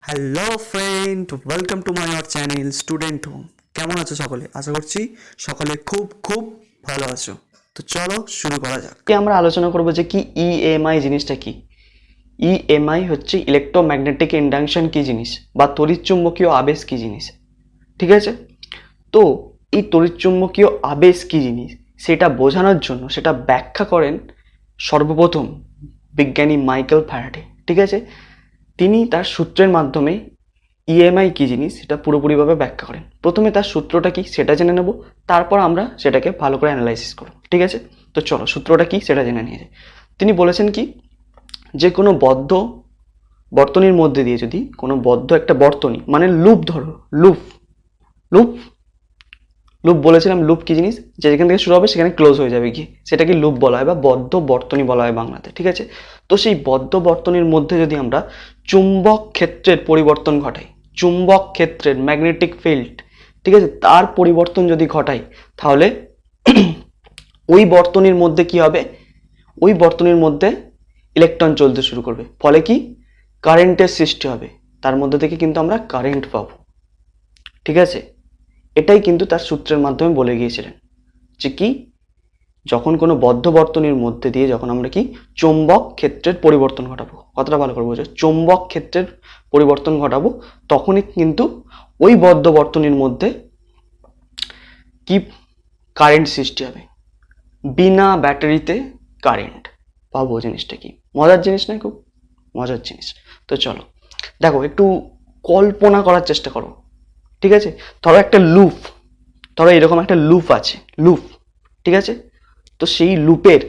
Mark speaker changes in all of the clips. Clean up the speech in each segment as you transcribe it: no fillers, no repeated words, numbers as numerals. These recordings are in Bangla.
Speaker 1: Hello friend, welcome to my our channel student home. কেমন আছো সকলে? আশা করছি সকলে খুব খুব ভালো আছো। তো চলো শুরু করা যাক। আমরা আলোচনা করব যে কি ইএমআই জিনিসটা কি। ইএমআই হচ্ছে ইলেকট্রোম্যাগনেটিক ইন্ডাকশন কি জিনিস বা তড়িৎচুম্বকীয় আবেশ কি জিনিস। ঠিক আছে, তো এই তড়িৎচুম্বকীয় আবেশ কি জিনিস সেটা বোঝানোর জন্য সেটা ব্যাখ্যা করেন সর্বপ্রথম বিজ্ঞানী মাইকেল ফ্যারাডে। ঠিক আছে, তিনি তার সূত্রের মাধ্যমে ইএমআই কি জিনিস সেটা পুরোপুরিভাবে ব্যাখ্যা করেন। প্রথমে তার সূত্রটা কি সেটা জেনে নেব, তারপর আমরা সেটাকে ভালো করে অ্যানালাইসিস করব। ঠিক আছে, তো চলো সূত্রটা কি সেটা জেনে নিয়ে যাই। তিনি বলেছেন কি, যে কোনো বদ্ধ বর্তনীর মধ্যে দিয়ে যদি কোনো বদ্ধ একটা বর্তনী মানে লুপ, ধরো লুপ লুপ লুপ বলেছিলাম, লুপ কি জিনিস, যে যেখান থেকে শুরু হবে সেখানে ক্লোজ হয়ে যাবে কি, সেটাকে লুপ বলা হয় বা বদ্ধ বর্তনী বলা হয় বাংলাতে। ঠিক আছে, তো সেই বদ্ধ বর্তনীর মধ্যে যদি আমরা চুম্বক ক্ষেত্রের পরিবর্তন ঘটাই, চুম্বক ক্ষেত্রের ম্যাগনেটিক ফিল্ড, ঠিক আছে, তার পরিবর্তন যদি ঘটাই, তাহলে ওই বর্তনীর মধ্যে কি হবে, ওই বর্তনীর মধ্যে ইলেকট্রন চলতে শুরু করবে, ফলে কি কারেন্টের সৃষ্টি হবে, তার মধ্যে থেকে কিন্তু আমরা কারেন্ট পাবো। ঠিক আছে, এটাই কিন্তু তার সূত্রের মাধ্যমে বলে গিয়েছিলেন যে কি, যখন কোনো বদ্ধ বর্তনীর মধ্যে দিয়ে যখন আমরা কি চৌম্বক ক্ষেত্রের পরিবর্তন ঘটাবো, কতটা ভালো করে বোঝো, চৌম্বক ক্ষেত্রের পরিবর্তন ঘটাবো, তখনই কিন্তু ওই বদ্ধ বর্তনীর মধ্যে কি কারেন্ট সৃষ্টি হবে, বিনা ব্যাটারিতে কারেন্ট পাবো। জিনিসটা কি মজার জিনিস নয়? খুব মজার জিনিস। তো চলো দেখো, একটু কল্পনা করার চেষ্টা করো। ঠিক আছে, ধরো একটা লুপ, ধরো এরকম একটা লুপ আছে, লুপ, ঠিক আছে, তো সেই লুপের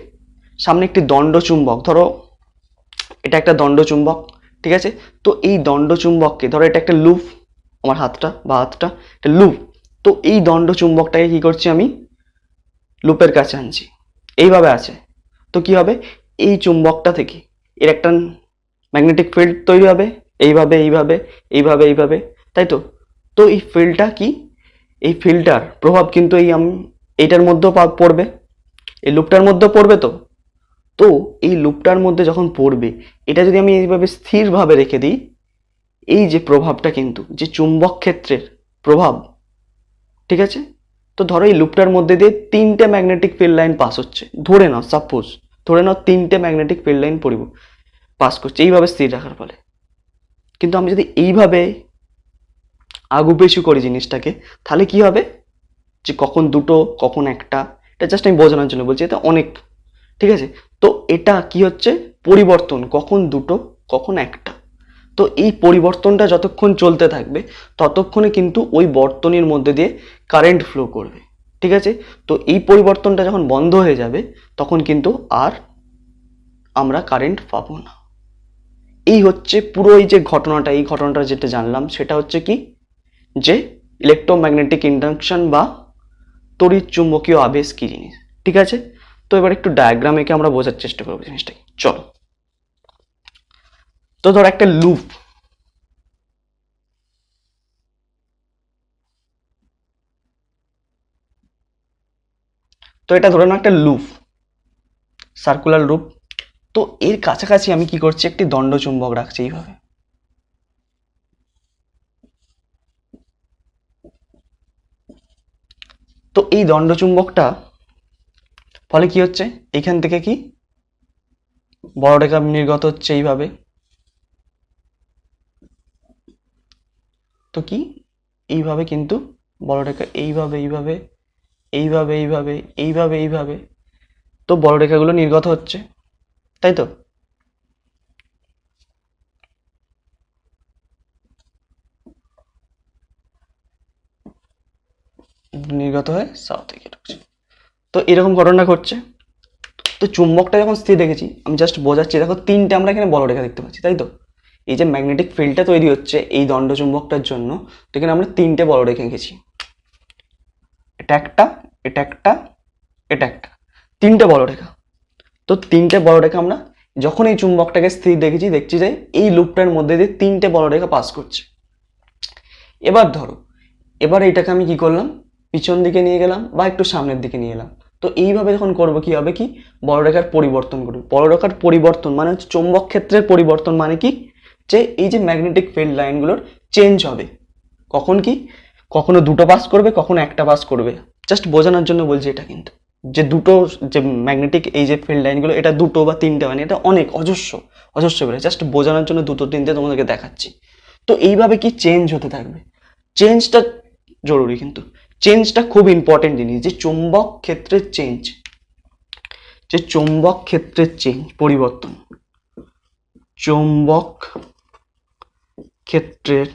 Speaker 1: সামনে একটি দণ্ড চুম্বক, ধরো এটা একটা দণ্ড চুম্বক। ঠিক আছে, তো এই দণ্ড চুম্বককে, ধরো এটা একটা লুপ, আমার হাতটা বা হাতটা একটা লুপ, তো এই দণ্ড চুম্বকটাকে কি করছি আমি, লুপের কাছে আনছি, এইভাবে আছে, তো কি হবে, এই চুম্বকটা থেকে এর একটা ম্যাগনেটিক ফিল্ড তৈরি হবে, এইভাবে এইভাবে এইভাবে এইভাবে, তাই তো। তো এই ফিল্ডটা কি, এই ফিল্ডটার প্রভাব কিন্তু এইটার মধ্যেও পড়বে, এই লুপটার মধ্যেও পড়বে। তো তো এই লুপটার মধ্যে যখন পড়বে, এটা যদি আমি এইভাবে স্থিরভাবে রেখে দিই, এই যে প্রভাবটা কিন্তু যে চুম্বক ক্ষেত্রের প্রভাব, ঠিক আছে, তো ধরো এই লুপটার মধ্যে দিয়ে তিনটে ম্যাগনেটিক ফিল্ড লাইন পাস হচ্ছে, ধরে নাও, সাপোজ ধরে নাও তিনটে ম্যাগনেটিক ফিল্ড লাইন পাস করছে এইভাবে স্থির রাখার ফলে। কিন্তু আমি যদি এইভাবে আগুপেছু করি জিনিসটাকে, তাহলে কি হবে, যে কখন দুটো কখন একটা, এটা জাস্ট আমি বোঝানোর জন্য বলছি, এটা অনেক। ঠিক আছে, তো এটা কি হচ্ছে পরিবর্তন, কখন দুটো কখন একটা। তো এই পরিবর্তনটা যতক্ষণ চলতে থাকবে ততক্ষণে কিন্তু ওই বর্তনীর মধ্যে দিয়ে কারেন্ট ফ্লো করবে। ঠিক আছে, তো এই পরিবর্তনটা যখন বন্ধ হয়ে যাবে তখন কিন্তু আর আমরা কারেন্ট পাবো না। এই হচ্ছে পুরো এই যে ঘটনাটা, এই ঘটনাটা যেটা জানলাম সেটা হচ্ছে কি, যে ইলেকট্রোম্যাগনেটিক ইন্ডাকশন বা তড়িৎ চুম্বকীয় আবেশ কি জিনিস। ঠিক আছে, তো এবার একটু ডায়াগ্রাম এঁকে আমরা বোঝার চেষ্টা করবো জিনিসটা কি। চলো, তো ধর একটা লুপ, তো এটা ধরে নাও একটা লুপ, সার্কুলার লুপ। তো এর কাছাকাছি আমি কি করছি, একটি দণ্ড চুম্বক রাখছি এইভাবে। তো এই দণ্ড চুম্বকটা ফলে কি হচ্ছে, এখান থেকে কি বড় রেখা নির্গত হচ্ছে এইভাবে। তো কি এইভাবে কিন্তু বড় রেখা এইভাবে এইভাবে এইভাবে এইভাবে এইভাবে এইভাবে, তো বড় রেখাগুলো নির্গত হচ্ছে, তাই তো। নির্গত হয়ে সাউথ থেকে ঢুকছে, তো এরকম ঘটনা ঘটছে। তো চুম্বকটা যখন স্থির রেখেছি, আমি জাস্ট বোঝাচ্ছি, দেখো তিনটে আমরা এখানে বড় রেখা দেখতে পাচ্ছি, তাই তো। এই যে ম্যাগনেটিক ফিল্ডটা তৈরি হচ্ছে এই দণ্ড চুম্বকটার জন্য, তো এখানে আমরা তিনটে বড় রেখা এঁকেছি, এটা একটা, এটা একটা, এটা একটা, তিনটে বড় রেখা। তো তিনটে বড় রেখা আমরা যখন এই চুম্বকটাকে স্থির দেখেছি, দেখছি যে এই লুপটার মধ্যে দিয়ে তিনটে বড় রেখা পাস করছে। এবার ধরো, এবার এটাকে আমি কি করলাম, পিছন দিকে নিয়ে গেলাম বা একটু সামনের দিকে নিয়ে এলাম। তো এইভাবে যখন করবো কি হবে, কি বড় রেখার পরিবর্তন করবো, বড় রেখার পরিবর্তন মানে হচ্ছে চৌম্বক ক্ষেত্রের পরিবর্তন, মানে কি, যে এই যে ম্যাগনেটিক ফিল্ড লাইনগুলোর চেঞ্জ হবে, কখন কি, কখনো দুটো পাস করবে, কখনো একটা পাস করবে। জাস্ট বোঝানোর জন্য বলছি এটা, কিন্তু যে দুটো যে ম্যাগনেটিক এই যে ফিল্ড লাইনগুলো, এটা দুটো বা তিনটে মানে এটা অনেক অজস্র বেড়ে, জাস্ট বোঝানোর জন্য দুটো তিনটে তোমাদেরকে দেখাচ্ছি। তো এইভাবে কি চেঞ্জ হতে থাকবে, চেঞ্জটা জরুরি, কিন্তু চেঞ্জটা খুব ইম্পর্টেন্ট জিনিস। যে চৌম্বক ক্ষেত্রের চেঞ্জ, যে চৌম্বক ক্ষেত্রের চেঞ্জ পরিবর্তন, চৌম্বক ক্ষেত্রের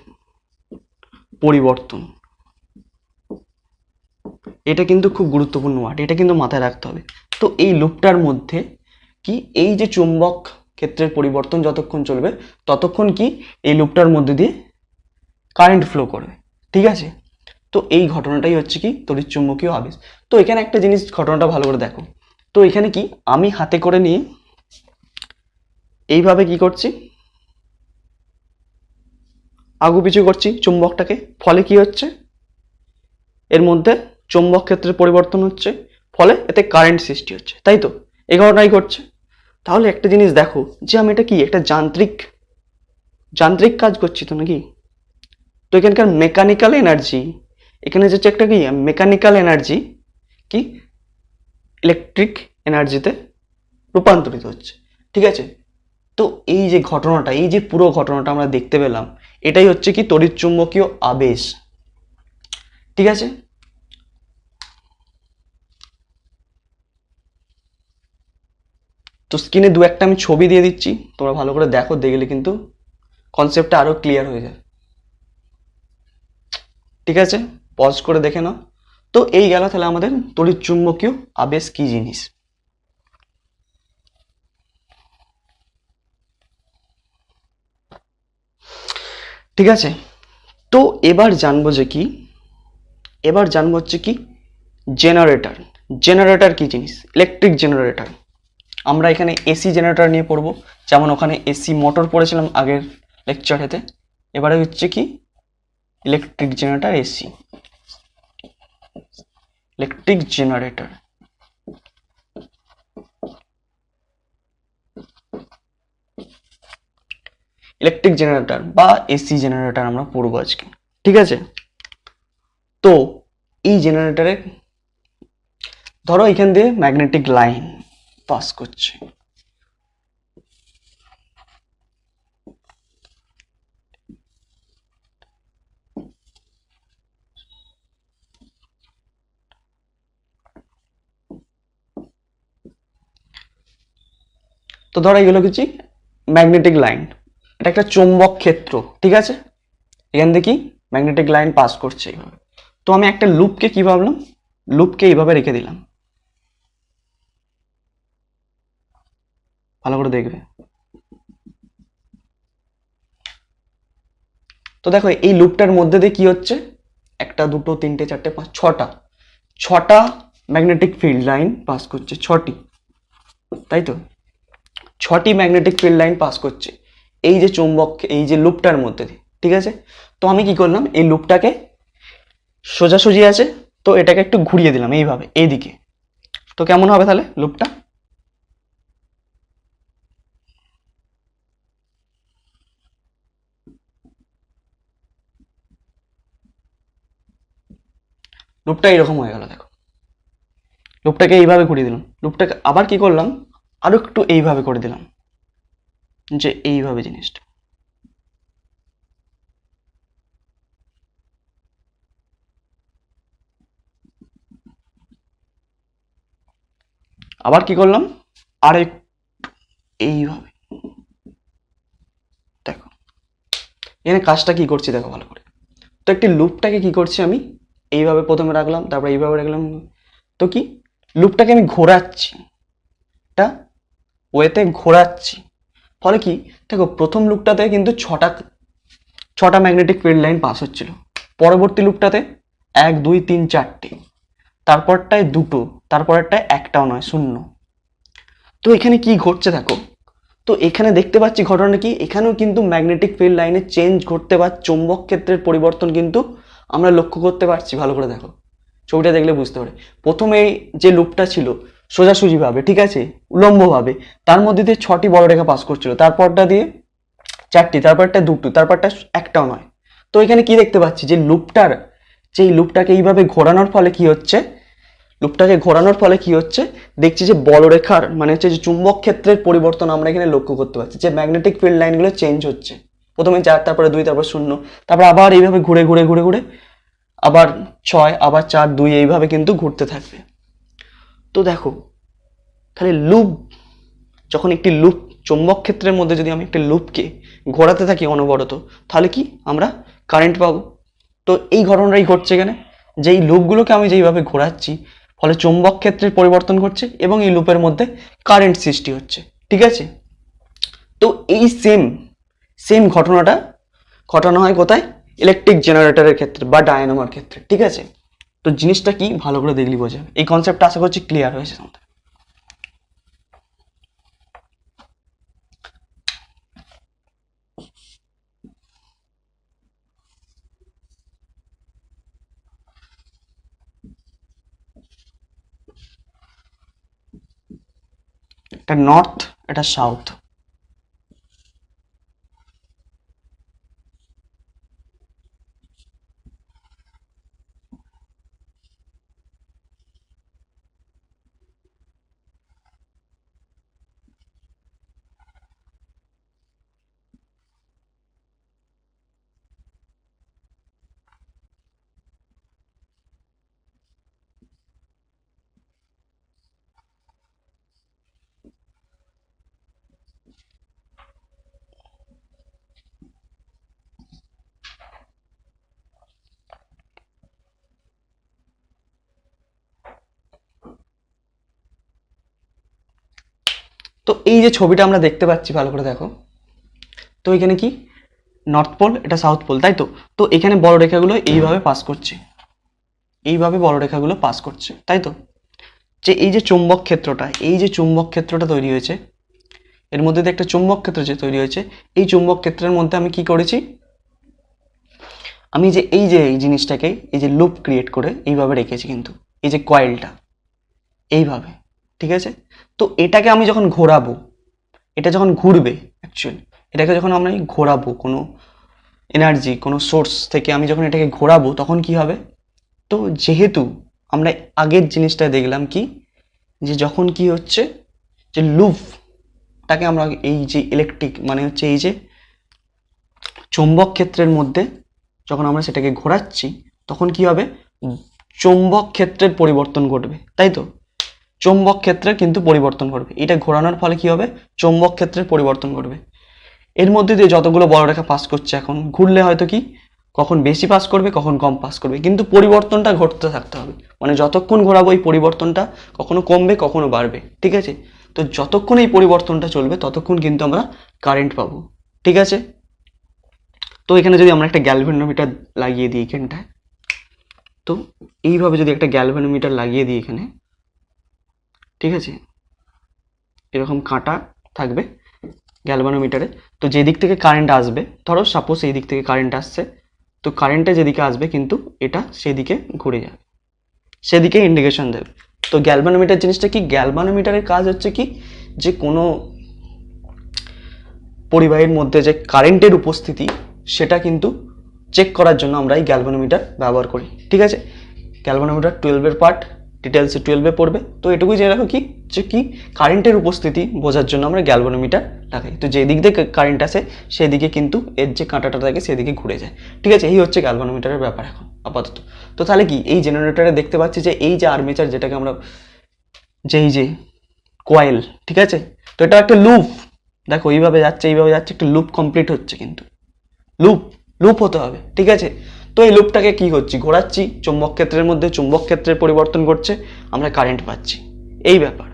Speaker 1: পরিবর্তন, এটা কিন্তু খুব গুরুত্বপূর্ণ ওয়ার্ড, এটা কিন্তু মাথায় রাখতে হবে। তো এই লুপটার মধ্যে কি, এই যে চুম্বক ক্ষেত্রের পরিবর্তন যতক্ষণ চলবে ততক্ষণ কি এই লুপটার মধ্যে দিয়ে কারেন্ট ফ্লো করবে, ঠিক আছে। তো এই ঘটনাটাই হচ্ছে কি তড়িৎচুম্বকীয় আবেশ। তো এখানে একটা জিনিস, ঘটনাটা ভালো করে দেখো। তো এখানে কি আমি হাতে করে নিয়ে এইভাবে কি করছি, আগুপিছু করছি চুম্বকটাকে, ফলে কি হচ্ছে, এর মধ্যে চৌম্বক ক্ষেত্রের পরিবর্তন হচ্ছে, ফলে এতে কারেন্ট সৃষ্টি হচ্ছে, তাই তো, এই ঘটনাই ঘটছে। তাহলে একটা জিনিস দেখো, যে আমি এটা কি একটা যান্ত্রিক কাজ করছি তো নাকি। তো এখানকার মেকানিক্যাল এনার্জি, এখানে যে একটা কি মেকানিক্যাল এনার্জি কি ইলেকট্রিক এনার্জিতে রূপান্তরিত হচ্ছে, ঠিক আছে। তো এই যে ঘটনাটা, এই যে পুরো ঘটনাটা আমরা দেখতে পেলাম, এটাই হচ্ছে কি তড়িৎচুম্বকীয় আবেশ, ঠিক আছে। তো স্ক্রিনে দু একটা আমি ছবি দিয়ে দিচ্ছি, তোমরা ভালো করে দেখো, দেখলে কিন্তু কনসেপ্টটা আরো ক্লিয়ার হয়ে যায়, ঠিক আছে। পজ করে দেখে নাও। তো এই গেল তাহলে আমাদের তড়িৎচুম্বকীয় আবেশ কি জিনিস। ঠিক আছে, তো এবার জানবো যে কি, এবার জানবো হচ্ছে কি জেনারেটর। জেনারেটর কি জিনিস, ইলেকট্রিক জেনারেটর। আমরা এখানে এসি জেনারেটর নিয়ে পড়বো, যেমন ওখানে এসি মোটর পড়েছিলাম আগের লেকচারেতে। এবারে হচ্ছে কি electric generator, AC electric generator. Electric generator বা এসি জেনারেটর আমরা পড়বো আজকে, ঠিক আছে। তো এই জেনারেটরে ধরো এখান দিয়ে ম্যাগনেটিক লাইন পাস করছে, তো ধরো এগুলো কিছু ম্যাগনেটিক লাইন, এটা একটা চৌম্বক ক্ষেত্র, ঠিক আছে। এখান থেকে কি ম্যাগনেটিক লাইন পাস করছে এইভাবে। তো আমি একটা লুপকে কি ভাবলাম, লুপকে এইভাবে রেখে দিলাম, ভালো করে দেখবে। তো দেখো এই লুপটার মধ্যে দিয়ে কি হচ্ছে, একটা দুটো তিনটে চারটে পাঁচ ছটা ম্যাগনেটিক ফিল্ড লাইন পাস করছে, ছটি, তাই তো, ছটি ম্যাগনেটিক ফিল্ড লাইন পাস করছে এই যে চৌম্বক, এই যে লুপটার মধ্যে দিয়ে, ঠিক আছে। তো আমি কি করলাম, এই লুপটাকে সোজাসুজি আছে, তো এটাকে একটু ঘুরিয়ে দিলাম এইভাবে এইদিকে। তো কেমন হবে তাহলে লুপটা, লুপটা এরকম হয়ে গেল, দেখো লুপটাকে এইভাবে ঘুরিয়ে দিলাম, লুপটাকে আবার কি করলাম, আরো একটু এইভাবে করে দিলাম, যে এইভাবে জিনিসটা, আবার কি করলাম, আর একটু এইভাবে। দেখো এখানে কাজটা কি করছি দেখো ভালো করে। তো একটি লুপটাকে কি করছি আমি এইভাবে প্রথমে রাখলাম, তারপর এইভাবে রাখলাম। তো কি লুপটাকে আমি ঘোরাচ্ছি, এটা ওয়েতে ঘোরাচ্ছি, ফলে কি দেখো প্রথম লুপটাতে কিন্তু ছটা ম্যাগনেটিক ফিল্ড লাইন পাস হচ্ছিল, পরবর্তী লুপটাতে 1 2 3 4টে, তারপরটায় দুটো, তারপরেরটায় একটাও নয়, শূন্য। তো এখানে কি ঘটছে দেখো, তো এখানে দেখতে পাচ্ছি ঘটনা কি, এখানেও কিন্তু ম্যাগনেটিক ফিল্ড লাইনে চেঞ্জ ঘটতে বা চৌম্বক ক্ষেত্রের পরিবর্তন কিন্তু আমরা লক্ষ্য করতে পারছি, ভালো করে দেখো ছবিটা দেখলে বুঝতে পারে। প্রথমে যে লুপটা ছিল সোজাসুজি ভাবে, ঠিক আছে, উলম্ব ভাবে, তার মধ্যে দিয়ে 6টি বড় রেখা পাস করছিল, তারপরটা দিয়ে চারটি, তারপরটা দুটো, তারপরটা একটাও নয়। তো এখানে কি দেখতে পাচ্ছি যে লুপটাকে এইভাবে ঘোরানোর ফলে কি হচ্ছে, দেখছি যে বলরেখার মানে হচ্ছে যে চুম্বক ক্ষেত্রের পরিবর্তন আমরা এখানে লক্ষ্য করতে পারছি, যে ম্যাগনেটিক ফিল্ড লাইনগুলো চেঞ্জ হচ্ছে। প্রথমে 4, তারপরে 2, তারপর 0, তারপর আবার এইভাবে ঘুরে ঘুরে ঘুরে ঘুরে আবার 6, আবার 4, 2 এইভাবে কিন্তু ঘুরতে থাকবে। তো দেখো তাহলে যখন একটি লুপ চুম্বক ক্ষেত্রের মধ্যে যদি আমি একটা লুপকে ঘোরাতে থাকি অনবরত, তাহলে কি আমরা কারেন্ট পাবো। তো এই ঘটনাটাই ঘটছে এখানে, যে এই লুপগুলোকে আমি যেইভাবে ঘোরাচ্ছি ফলে চুম্বক ক্ষেত্রের পরিবর্তন ঘটছে এবং এই লুপের মধ্যে কারেন্ট সৃষ্টি হচ্ছে। ঠিক আছে, তো এই সেম ঘটনাটা ঘটানো হয় কোথায়, ইলেকট্রিক জেনারেটরের ক্ষেত্রে বা ডায়নামোর ক্ষেত্রে। ঠিক আছে, তো জিনিসটা কি ভালো করে দেখলি বোঝা যাবে। এই কনসেপ্টটা আশা করছি ক্লিয়ার হয়েছে আমাদের। এটা নর্থ, এটা সাউথ। তো এই যে ছবিটা আমরা দেখতে পাচ্ছি ভালো করে দেখো, তো এখানে কি নর্থ পোল, এটা সাউথ পোল, তাই তো। তো এখানে বড় রেখাগুলো এইভাবে পাস করছে, তাই তো। যে এই যে চুম্বক ক্ষেত্রটা তৈরি হয়েছে, এর মধ্যে যে একটা চুম্বক ক্ষেত্র যে তৈরি হয়েছে, এই চুম্বক ক্ষেত্রের মধ্যে আমি কি করেছি, আমি যে এই জিনিসটাকে এই যে লুপ ক্রিয়েট করে এইভাবে রেখেছি, কিন্তু এই যে কয়েলটা এইভাবে। ঠিক আছে, তো এটাকে আমি যখন ঘোরাবো, এটা যখন ঘুরবে, অ্যাকচুয়ালি এটাকে যখন আমরা ঘোরাবো কোনো এনার্জি, কোনো সোর্স থেকে আমি যখন এটাকে ঘোরাবো, তখন কি হবে, তো যেহেতু আমরা আগের জিনিসটা দেখলাম কি, যে যখন কি হচ্ছে, যে লুপটাকে আমরা এই যে ইলেকট্রিক মানে হচ্ছে এই যে চৌম্বক ক্ষেত্রের মধ্যে যখন আমরা সেটাকে ঘোরাচ্ছি, তখন কি হবে, চৌম্বক ক্ষেত্রের পরিবর্তন ঘটবে, তাই তো। চৌম্বক ক্ষেত্রে কিন্তু পরিবর্তন ঘটবে, এটা ঘোরানোর ফলে কি হবে, চৌম্বক ক্ষেত্রের পরিবর্তন ঘটবে। এর মধ্যে দিয়ে যতগুলো বড় রেখা পাস করছে, এখন ঘুরলে হয়তো কি কখন বেশি পাস করবে, কখন কম পাস করবে, কিন্তু পরিবর্তনটা ঘটতে থাকতে হবে। মানে যতক্ষণ ঘোরাবো এই পরিবর্তনটা কখনো কমবে, কখনো বাড়বে। ঠিক আছে, তো যতক্ষণ এই পরিবর্তনটা চলবে ততক্ষণ কিন্তু আমরা কারেন্ট পাবো। ঠিক আছে, তো এখানে যদি আমরা একটা গ্যালভানোমিটার লাগিয়ে দিই এখানটায়, তো এইভাবে যদি একটা গ্যালভানোমিটার লাগিয়ে দিই এখানে, ঠিক আছে, এরকম কাঁটা থাকবে গ্যালভানোমিটারে। তো যেদিক থেকে কারেন্ট আসবে, ধরো সাপোজ এই দিক থেকে কারেন্ট আসছে, তো কারেন্টটা যেদিকে আসবে কিন্তু এটা সেদিকে ঘুরে যাবে, সেদিকে ইন্ডিকেশন দেবে। তো গ্যালভানোমিটার জিনিসটা কি, গ্যালভানোমিটারের কাজ হচ্ছে কি, যে কোনো পরিবাহীর মধ্যে যে কারেন্টের উপস্থিতি সেটা কিন্তু চেক করার জন্য আমরা এই গ্যালভানোমিটার ব্যবহার করি। ঠিক আছে, গ্যালভানোমিটার 12-এর পার্ট, ডিটেলসে 12-এ পড়বে। তো এটুকুই জেনে রাখো কি, যে কি কারেন্টের উপস্থিতি বোঝার জন্য আমরা গ্যালভানোমিটার লাগাই। তো যেদিক দিয়ে কারেন্ট আসে সেদিকে কিন্তু এর যে কাঁটাটা থাকে সেদিকে ঘুরে যায়। ঠিক আছে, এই হচ্ছে গ্যালভানোমিটারের ব্যাপার এখন আপাতত। তো তাহলে কি এই জেনারেটরে দেখতে পাচ্ছি যে এই যে আর্মেচার, যেটাকে আমরা যে এই যে কয়েল, ঠিক আছে, তো এটা একটা লুপ, দেখো এইভাবে যাচ্ছে একটা লুপ কমপ্লিট হচ্ছে, কিন্তু লুপ হতে হবে। ঠিক আছে, তো এই লুপটাকে কি করছি, ঘোরাচ্ছি, চুম্বক ক্ষেত্রের মধ্যে চুম্বক ক্ষেত্রের পরিবর্তন ঘটছে, আমরা কারেন্ট পাচ্ছি, এই ব্যাপার।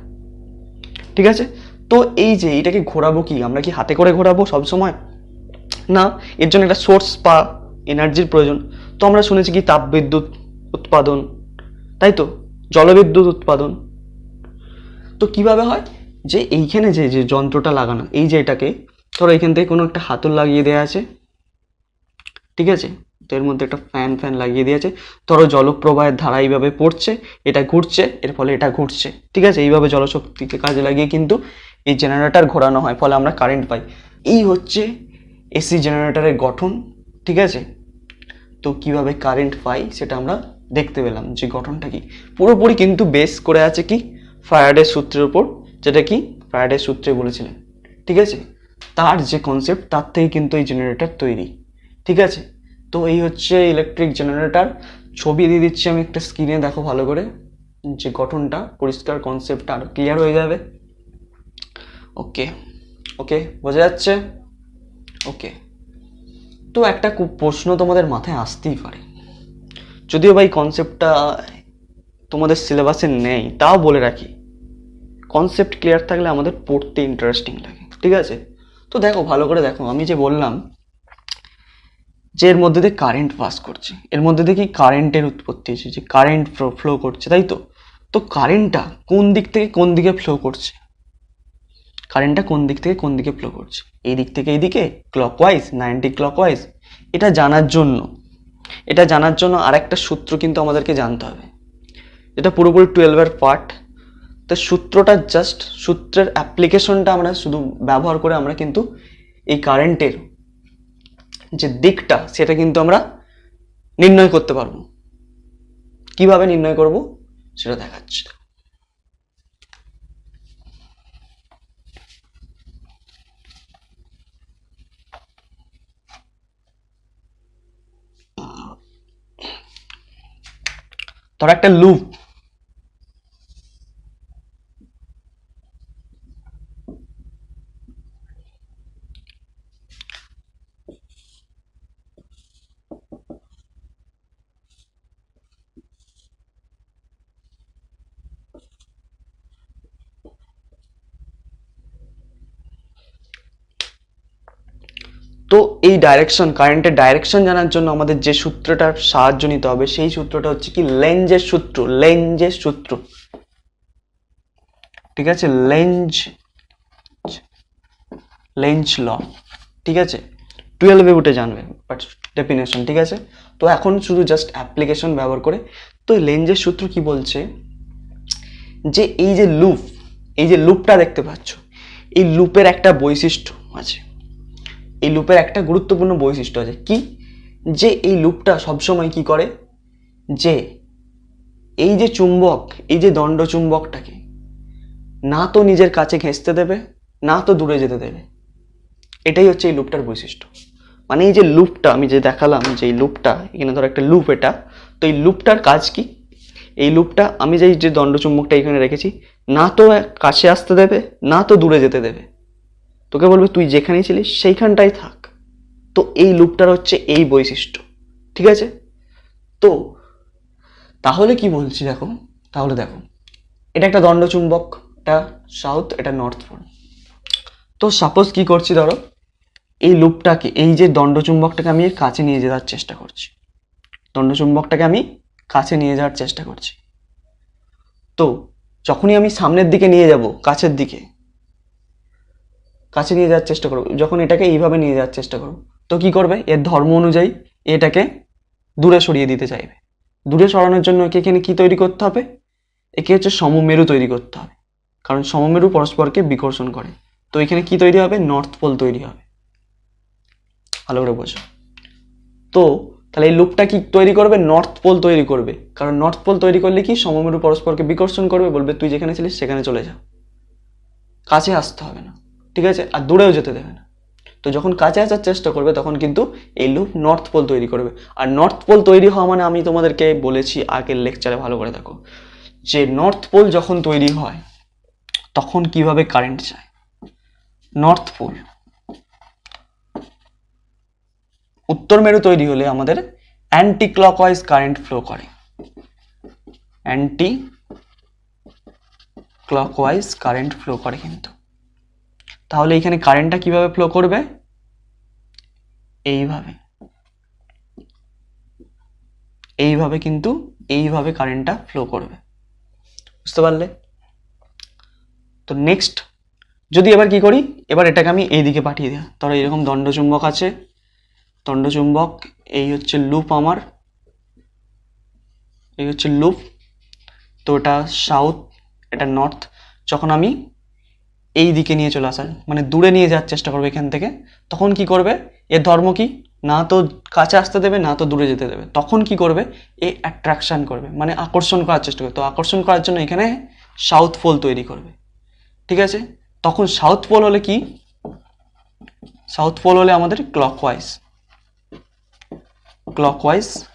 Speaker 1: ঠিক আছে, তো এই যে এইটাকে ঘোরাবো কি, আমরা কি হাতে করে ঘোরাবো সব সময় না, এর জন্য একটা সোর্স বা এনার্জির প্রয়োজন। তো আমরা শুনেছি কি তাপবিদ্যুৎ উৎপাদন, তাই তো, জলবিদ্যুৎ উৎপাদন। তো কিভাবে হয়, যে এইখানে যে যে যন্ত্রটা লাগানো, এই যে এটাকে ধরো এখান থেকে কোনো একটা হাতল লাগিয়ে দেওয়া আছে, ঠিক আছে, তো এর মধ্যে একটা ফ্যান লাগিয়ে দিয়েছে, ধরো জলপ্রবাহের ধারা এইভাবে পড়ছে, এটা ঘুরছে, এর ফলে এটা ঘুরছে। ঠিক আছে, এইভাবে জলশক্তিকে কাজে লাগিয়ে কিন্তু এই জেনারেটর ঘোরানো হয়, ফলে আমরা কারেন্ট পাই। এই হচ্ছে এসি জেনারেটরের গঠন, ঠিক আছে। তো কিভাবে কারেন্ট পাই সেটা আমরা দেখতে পেলাম যে গঠনটা কি, পুরোপুরি কিন্তু বেস করে আছে কি ফ্যারাডের সূত্রের উপর, যেটা কি ফ্যারাডের সূত্রে বলেছিলেন, ঠিক আছে। তার যে কনসেপ্ট তার থেকে কিন্তু এই জেনারেটর তৈরি, ঠিক আছে। তো এই হচ্ছে ইলেকট্রিক জেনারেটর। ছবি দিয়ে দিচ্ছি আমি একটা স্ক্রিনে, দেখো ভালো করে যে গঠনটা পরিষ্কার, কনসেপ্টটা আরো ক্লিয়ার হয়ে যাবে। ওকে ওকে, বোঝা যাচ্ছে? ওকে। তো একটা প্রশ্ন তোমাদের মাথায় আসতেই পারে, যদিও ভাই কনসেপ্টটা তোমাদের সিলেবাসে নেই, তাও বলে রাখি, কনসেপ্ট ক্লিয়ার থাকলে আমাদের পড়তে ইন্টারেস্টিং লাগে, ঠিক আছে। তো দেখো ভালো করে দেখো, আমি যে বললাম যে এর মধ্যে দিয়ে কারেন্ট পাস করছে, এর মধ্যে দিয়ে কি কারেন্টের উৎপত্তি হয়েছে, যে কারেন্ট ফ্লো করছে, তাই তো। তো কারেন্টটা কোন দিক থেকে কোন দিকে ফ্লো করছে, কারেন্টটা কোন দিক থেকে কোন দিকে ফ্লো করছে, এই দিক থেকে এই দিকে ক্লকওয়াইজ না অ্যান্টি ক্লকওয়াইজ, এটা জানার জন্য আরেকটা সূত্র কিন্তু আমাদেরকে জানতে হবে, এটা পুরোপুরি 12-এর পার্ট। তো সূত্রটা জাস্ট, সূত্রের অ্যাপ্লিকেশনটা আমরা শুধু ব্যবহার করে আমরা কিন্তু এই কারেন্টের যে দিকটা সেটা কিন্তু আমরা নির্ণয় করতে পারবো। কিভাবে নির্ণয় করব সেটা দেখাচ্ছি। ধর একটা লুপ, তো এই ডাইরেকশন, কারেন্টের ডাইরেকশন জানার জন্য আমাদের যে সূত্রটার সাহায্য নিতে হবে সেই সূত্রটা হচ্ছে কি লেঞ্জের সূত্র, লেঞ্জের সূত্র, ঠিক আছে। লেঞ্জ ল, ঠিক আছে। 12-এ উঠে জানবে বাট ডেফিনেশন, ঠিক আছে। তো এখন শুধু জাস্ট অ্যাপ্লিকেশন ব্যবহার করে, তো লেঞ্জের সূত্র কি বলছে যে এই যে লুপ, এই যে লুপটা দেখতে পাচ্ছ, এই লুপের একটা বৈশিষ্ট্য আছে, এই লুপের একটা গুরুত্বপূর্ণ বৈশিষ্ট্য আছে কি, যে এই লুপটা সবসময় কি করে, যে এই যে চুম্বক, এই যে দণ্ড চুম্বকটাকে না তো নিজের কাছে ঘেঁষতে দেবে না তো দূরে যেতে দেবে, এটাই হচ্ছে এই লুপটার বৈশিষ্ট্য। মানে এই যে লুপটা আমি যে দেখালাম, যে এই লুপটা এখানে ধরো একটা লুপ, এটা তো এই লুপটার কাজ কি, এই লুপটা আমি যে দণ্ড চুম্বকটা এখানে রেখেছি না তো কাছে আসতে দেবে না তো দূরে যেতে দেবে, তোকে বলবে তুই যেখানেই ছিলিস সেইখানটাই থাক। তো এই লুপটার হচ্ছে এই বৈশিষ্ট্য, ঠিক আছে। তো তাহলে কি বলছি দেখো, তাহলে দেখো এটা একটা দণ্ড চুম্বক, এটা সাউথ, এটা নর্থ পোল। তো সাপোজ কি করছি, ধরো এই লুপটাকে, এই যে দণ্ড চুম্বকটাকে আমি এর কাছে নিয়ে যাওয়ার চেষ্টা করছি, দণ্ড চুম্বকটাকে আমি কাছে নিয়ে যাওয়ার চেষ্টা করছি। তো যখনই আমি সামনের দিকে নিয়ে যাব, কাছের দিকে কাছে নিয়ে যাওয়ার চেষ্টা করবো, যখন এটাকে এইভাবে নিয়ে যাওয়ার চেষ্টা করবো, তো কি করবে, এর ধর্ম অনুযায়ী এটাকে দূরে সরিয়ে দিতে চাইবে। দূরে সরানোর জন্য একে এখানে কি তৈরি করতে হবে, একে হচ্ছে সমমেরু তৈরি করতে হবে, কারণ সমমেরু পরস্পরকে বিকর্ষণ করে। তো এখানে কি তৈরি হবে, নর্থ পোল তৈরি হবে, ভালো করে বোঝো। তো তাহলে এই লুপটা কি তৈরি করবে, নর্থ পোল তৈরি করবে, কারণ নর্থ পোল তৈরি করলে কি সমমেরু পরস্পরকে বিকর্ষণ করবে, বলবে তুই যেখানে ছিলিস সেখানে চলে যা, কাছে আসতে হবে না, ঠিক আছে, আর দূরেও যেতে দেবে না। তো যখন কাছে আসার চেষ্টা করবে তখন কিন্তু এই লুপ নর্থ পোল তৈরি করবে। আর নর্থ পোল তৈরি হওয়া মানে আমি তোমাদেরকে বলেছি আগের লেকচারে, ভালো করে দেখো, যে নর্থ পোল যখন তৈরি হয় তখন কিভাবে কারেন্ট যায়। নর্থ পোল, উত্তর মেরু তৈরি হলে আমাদের অ্যান্টি ক্লকওয়াইজ কারেন্ট ফ্লো করে, অ্যান্টি ক্লকওয়াইজ কারেন্ট ফ্লো করে কিন্তু। তাহলে এখানে কারেন্টটা কিভাবে ফ্লো করবে, এইভাবে, এইভাবে কিন্তু এইভাবে কারেন্টটা ফ্লো করবে, বুঝতে পারলে। তো নেক্সট যদি এবার কি করি, এবার এটাকে আমি এইদিকে পাঠিয়ে দিই, ধরো এরকম দণ্ডচুম্বক আছে, দণ্ডচুম্বক, এই হচ্ছে লুপ আমার, এই হচ্ছে লুপ, তো এটা সাউথ, এটা নর্থ। যখন আমি এই দিকে নিয়ে চলে আসার মানে দূরে নিয়ে যাওয়ার চেষ্টা করবো এখান থেকে, তখন কি করবে, এর ধর্ম কি, না তো কাছে আসতে দেবে না তো দূরে যেতে দেবে। তখন কি করবে, এ অ্যাট্রাকশন করবে, মানে আকর্ষণ করার চেষ্টা করবে। তো আকর্ষণ করার জন্য এখানে সাউথ পোল তৈরি করবে, ঠিক আছে। তখন সাউথ পোল হলে কি, সাউথ পোল হলে আমাদের ক্লকওয়াইজ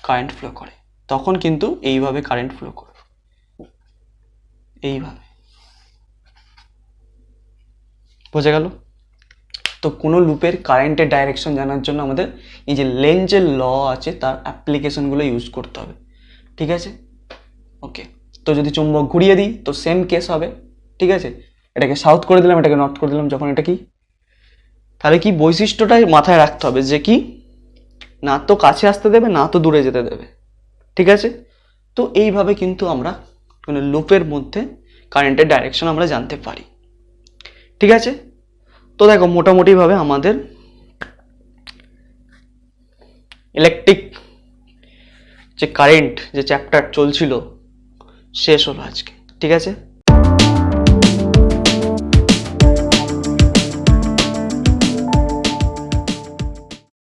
Speaker 1: কারেন্ট ফ্লো করে। তখন কিন্তু এইভাবে কারেন্ট ফ্লো করবে, এইভাবে। বোঝা গেল? তো কোনো লুপের কারেন্টের ডাইরেকশন জানার জন্য আমাদের এই যে লেঞ্জের ল আছে তার অ্যাপ্লিকেশনগুলো ইউজ করতে হবে, ঠিক আছে। ওকে, তো যদি চুম্বক ঘুরিয়ে দিই তো সেম কেস হবে, ঠিক আছে। এটাকে সাউথ করে দিলাম, এটাকে নর্থ করে দিলাম, যখন এটা কি, তাহলে কি বৈশিষ্ট্যটাই মাথায় রাখতে হবে যে কি, না তো কাছে আসতে দেবে না তো দূরে যেতে দেবে, ঠিক আছে। তো এইভাবে কিন্তু আমরা মানে লুপের মধ্যে কারেন্টের ডাইরেকশন আমরা জানতে পারি, ঠিক আছে। তো দেখো মোটামুটিভাবে আমাদের ইলেকট্রিক যে কারেন্ট যে চ্যাপ্টার চলছিল শেষ হলো আজকে, ঠিক আছে।